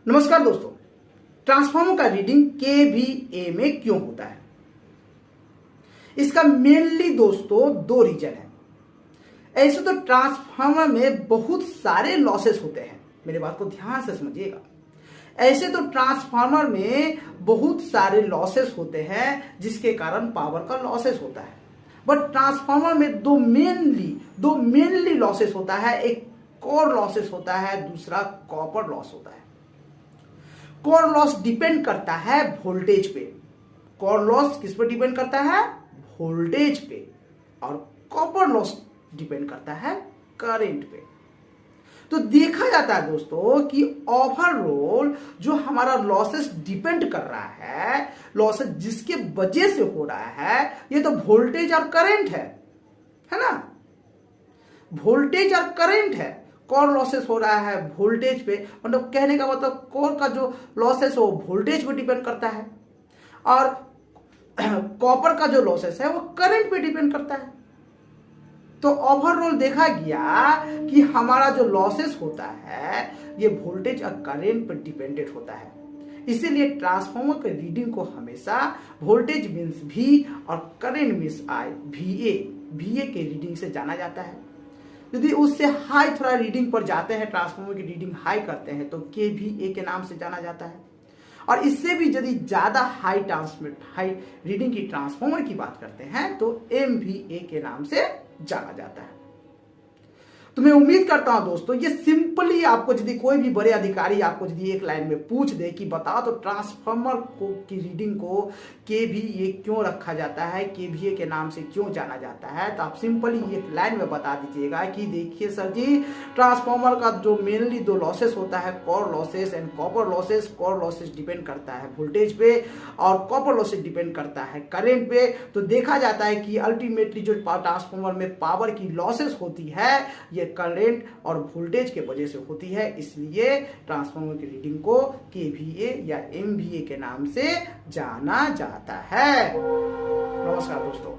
नमस्कार दोस्तों, ट्रांसफार्मर का रीडिंग केवीए में क्यों होता है? इसका मेनली दोस्तों दो रीजन है। ऐसे तो ट्रांसफार्मर में बहुत सारे लॉसेस होते हैं, मेरे बात को ध्यान से समझिएगा। ऐसे तो ट्रांसफार्मर में बहुत सारे लॉसेस होते हैं जिसके कारण पावर का लॉसेस होता है। बट ट्रांसफार्मर में दो मेनली लॉसेस होता है। एक कोर लॉसेस होता है, दूसरा कॉपर लॉस होता है। कोर लॉस डिपेंड करता है वोल्टेज पे। कोर लॉस किस पर डिपेंड करता है? वोल्टेज पे। और कॉपर लॉस डिपेंड करता है करंट पे। तो देखा जाता है दोस्तों कि ओवरऑल जो हमारा लॉसेस डिपेंड कर रहा है, लॉसेस जिसके वजह से हो रहा है, ये तो वोल्टेज और करंट है ना। वोल्टेज और करंट है। कोर लॉसेस हो रहा है वोल्टेज पे, मतलब कहने का मतलब कोर का जो लॉसेस है वो वोल्टेज पे डिपेंड करता है और कॉपर का जो लॉसेस है वो करंट पे डिपेंड करता है। तो ओवरऑल देखा गया कि हमारा जो लॉसेस होता है ये वोल्टेज और करंट पर डिपेंडेंट होता है। इसीलिए ट्रांसफार्मर के रीडिंग को हमेशा वोल्टेज मींस वी और करंट मींस आई वीए के रीडिंग से जाना जाता है। यदि उससे हाई थोड़ा रीडिंग पर जाते हैं, ट्रांसफार्मर की रीडिंग हाई करते हैं तो केवीए के नाम से जाना जाता है। और इससे भी यदि ज्यादा हाई रीडिंग की ट्रांसफार्मर की बात करते हैं तो एमवीए के नाम से जाना जाता है। तो मैं उम्मीद करता हूं दोस्तों, ये सिंपली आपको यदि कोई भी बड़े अधिकारी आपको यदि एक लाइन में पूछ दे कि बताओ तो ट्रांसफार्मर की रीडिंग को केवीए क्यों रखा जाता है, केवीए के नाम से क्यों जाना जाता है, तो आप सिंपली एक लाइन में बता दीजिएगा कि देखिए सर जी, ट्रांसफार्मर का जो मेनली दो लॉसेस होता है, core losses and copper losses. Core losses depend करता है वोल्टेज पे और कॉपर लॉसेस डिपेंड करता है करंट पे। तो देखा जाता है कि अल्टीमेटली जो ट्रांसफार्मर में पावर की लॉसेस होती है ये करंट और वोल्टेज के वजह से होती है। इसलिए ट्रांसफार्मर की रीडिंग को केवीए या एमवीए के नाम से जाना जाता है। नमस्कार दोस्तों।